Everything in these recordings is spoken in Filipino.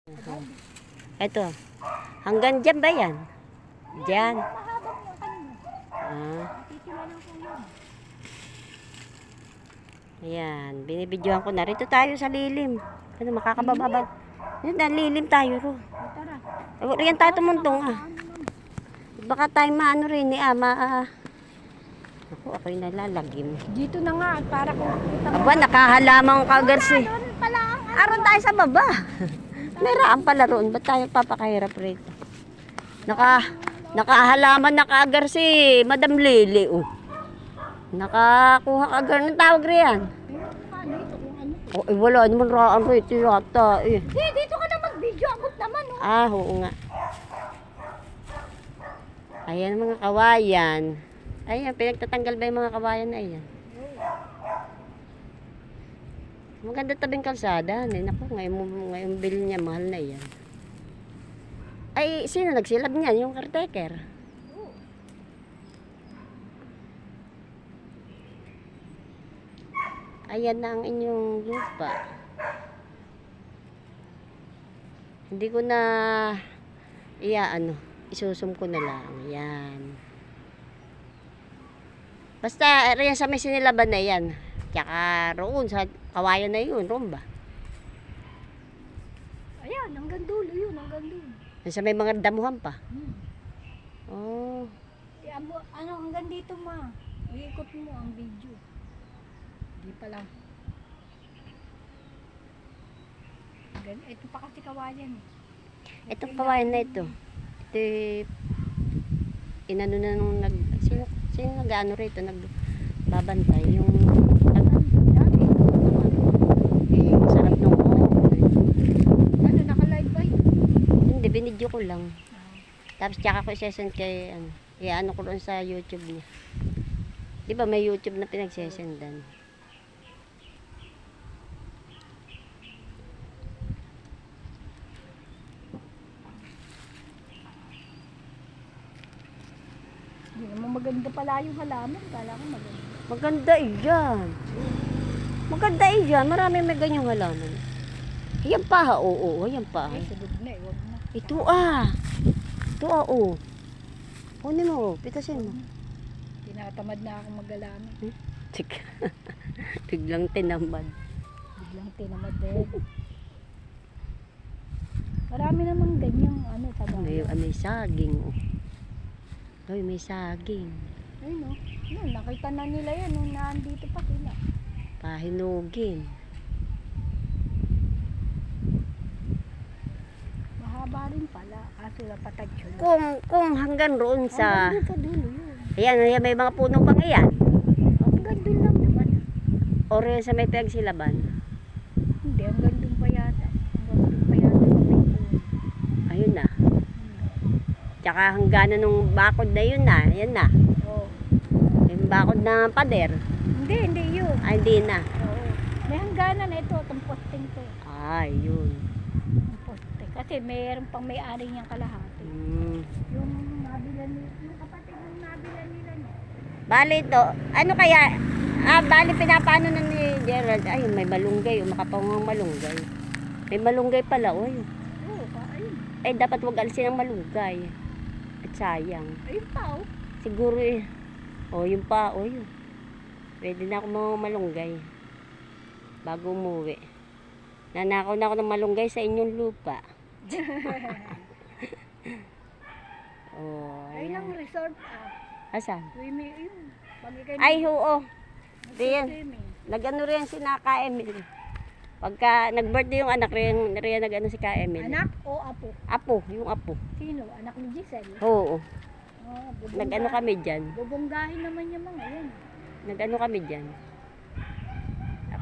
Mhm. Ito. Hanggang dyan ba yan? Dyan. Mahabang yung kanina. Ah, Titila lang po yun. ayan. Binibidyohan ko na. Rito tayo sa lilim. Ano, makakababa ba? Yan, lilim tayo ro. Ay, tara. Yan tayo tumuntong ah. Baka tayo maano rin eh ako'y nalalagim. Dito na nga, para kung kita mo. Aba, nakahalamang kagarsi. Doon pala ang Aron tayo sa baba. Meraan pala roon. Ba't tayo papakahirap rito? Nakahalaman na kaagar si Madam Lily. Oh. Nakakuha kaagar ng tawag riyan. dito kung ano. Oh, wala naman raan rito yata eh. Dito ka na mag-video. Abot naman, oh. Ah, oo nga. Ayan mga kawayan. Ayan, pinagtatanggal ba yung mga kawayan na ayan? Maganda tabing kalsada. Naku, ngayon bill niya, mahal na yan. Ay, sino nagsilab niyan? Yung caretaker. Ayan na ang inyong lupa. Hindi ko na isusum ko na lang. Yan. Basta, riyan sa may sinilaban na yan. Tsaka roon, sa kawayan na yun, roon ba? Ayan, hanggang dulo yun, hanggang dulo. Sa may mga damuhan pa. Hmm. Oh. Hanggang dito ma. Iikot mo ang video. Di pa lang. Ito pa kasi kawayan eh. Itong kawayan na ito. Ito inano na nung sino nag-ano rito, nagbabantay yung sarap nung Ano, naka-live ba yun? hindi, binidyo ko lang. Tapos tsaka ko isesend kay ano ko doon sa YouTube niya. Di ba may YouTube na pinagsesendan? Hindi naman maganda pala yung halaman. Kala ko maganda. Maganda iyan. Maganda iyan. Marami may ganyang halaman. Yan pa, oo, yan pa. Ay, sunod na eh. Huwag na. Ito oo. Kunin mo, pitasin mo. Tinatamad na akong mag-alaman. Biglang tinamad. Biglang tinamad din. Marami namang ganyang taga. May saging. Oh. Ay, may saging. Ay no. Nakita na nila yan nung naandito pa sila. Pahinugin. Mahaba rin pala. Kaso napatag yun. Kung hanggang roon sa... Hanggang doon sa dulo yun. Ayan, may mga puno pang iyan. Hanggang doon lang naman. O rin sa may pinagsilaban. Hindi, hanggang doon pa yata. Hanggang doon pa yata sa may puno. Ayun na. Tsaka hangganan nung bakod na yun na. Yan na. Oo. Yung bakod na pader. Hindi yun. Ay, hindi na. Oo. May hangganan na ito. Itong posting to. Ay, yun. Yung posting. Kasi mayroon pang may-ari niyang kalahati. Yung nabila nila. Yung kapatid ng nabila nila niya. Bali ito. Ano kaya? Bali pinapano na ni Gerald. Ay, may malunggay. Makapangang malunggay. May malunggay pala. Uy. Oo, ayun. Eh, dapat wag alisin ang malunggay. At sayang. Ayun pa oh. Siguro eh. O, yun pa. O, yun. Pwede na ako mga malunggay. Bago umuwi. Nanakaw na ako ng malunggay sa inyong lupa. Oh, Ayun ang ayan. resort Asan? Swimming, ayun. Pag ikay Ay, oo. Diyan. swimming. Nag-ano rin si Ka Emil. Pagka nag-birthday yung anak rin nag-ano si Ka Emil. Anak o apo? Apo, yung apo. Sino? Anak ni Giselle? Oo. Oh, Nag-ano kami dyan. bubunggahin naman yung mga yun. Nag-ano kami dyan.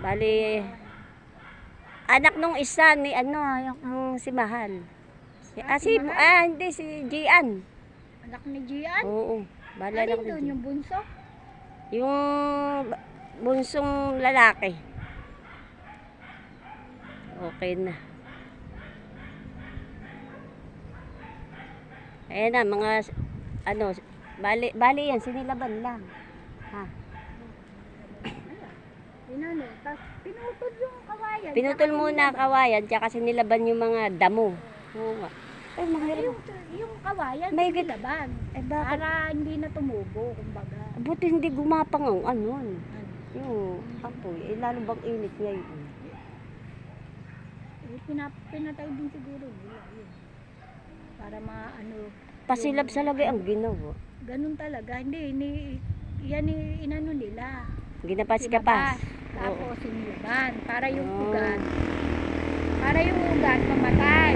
Bali, anak nung isa ni yung si Mahal. Hindi, si Gian. Anak ni Gian? Oo. Bali, Alin anak ni doon Gian. yung bunso? Yung bunsong lalaki. Okay na. Ayan na, mga bali yan, sinilaban lang. Ha? Inano, tapos pinutol yung kawayan. Pinutol tsaka muna niliban. kawayan, tsaka sinilaban yung mga damo. Oo nga. Ay, Ay, mahirap. yung kawayan, May may laban. Eh, bakit? Para hindi na tumubo, kumbaga. Buti hindi gumapang ang ano. Ano? Yung apoy. Eh, lalo bang init ngayon. Pinatay din siguro nila yun. Para ano. Pasilab sa lagay ang ginawa. Ganun talaga. Hindi, yan inano nila. Ginapas ka Sinabas, pa. tapos sinilaban. Para yung Oo. ugat. Para yung ugat mamatay.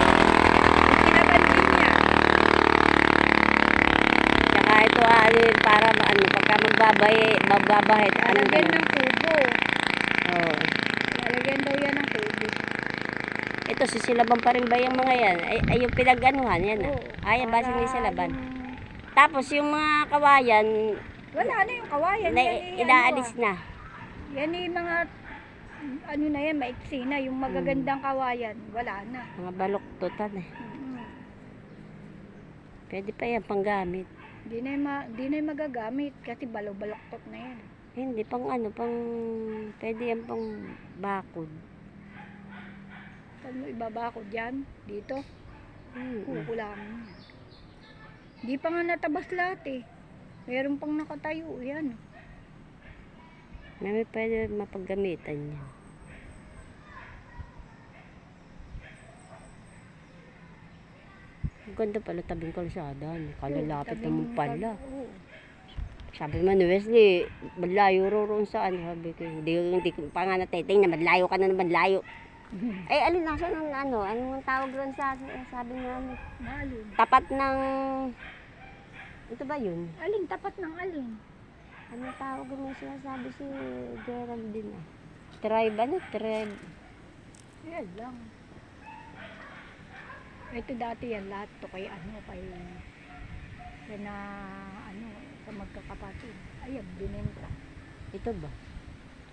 Sinaban din niya. Tsaka ito ano yun, para ano, pagka magbabahit, ano Lalagyan naman. ng kubo. Oo. Lalagyan daw yan ng kubo. Ito, sisilaban pa rin ba yung mga yan? Ay yung pinag-anuhan, yan ah. Oo, Ay, ba para sinisilaban? yung- Tapos yung mga kawayan, Wala na yung kawayan. na, Yan eh, inaalis na. Yan yung mga ano na yan, maiksi na. Yung magagandang kawayan, wala na. Mga baluktutan eh. Mm. Pwede pa yan panggamit. Di na yung magagamit kasi balo-baloktot na yan. Hindi, pang ano, pwede yan pang bakod. Pag mo ibabakod yan, dito, Hmm. kukulamin yan. Di pa nga natabas lahat eh. Meron pang nakatayo yan. May pwede mapaggamitan yan. Ang ganda pala tabing kalsada. Kalalapit Tabing naman pala. oo. Sabi man ni Wesley, malayo roon saan. Sabi ko, hindi ko pa nga natiting na malayo ka na naman layo. Ay, alin nasa ng ano? Anong tawag ron sa sabi nga ano? Malin. Tapat ng... Ito ba yun? Alin, tapat ng alin. Anong tawag mo sinasabi si Geraldine? Ah? Tribe, ano? Tribe. Yan lang. Ito dati yan lahat to kay ano, kay na ano, sa magkakapatid. Ayan, binenta. Ito ba?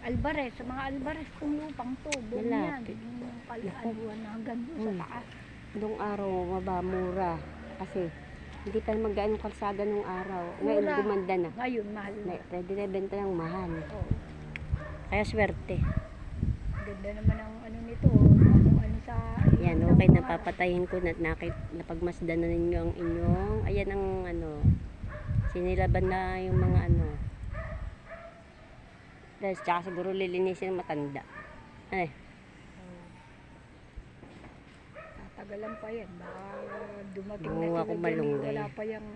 Alvarez, sa mga Alvarez kung lupang to, buong yan. Malapit. Yung kalabuan na hanggang doon sa taas. Noong araw, mura. Kasi, hindi pa mag-gaano kalsada nung araw. Ngayon, Mura. gumanda na. Ngayon, mahal na. Pwede na benta ng mahal. Oo. Kaya swerte. Ganda naman ang ano nito. Ano sa... Yan, ng okay, mga- napapatayin ko na napagmasdan na ninyo ang inyong, ayan ang ano, sinilaban na yung mga ano. Dahil tsaka siguro lilinisin ng matanda. Ay, Tatagalan pa yan. Baka dumating Gumawa na ko sila dyan, malunggay. wala pa yung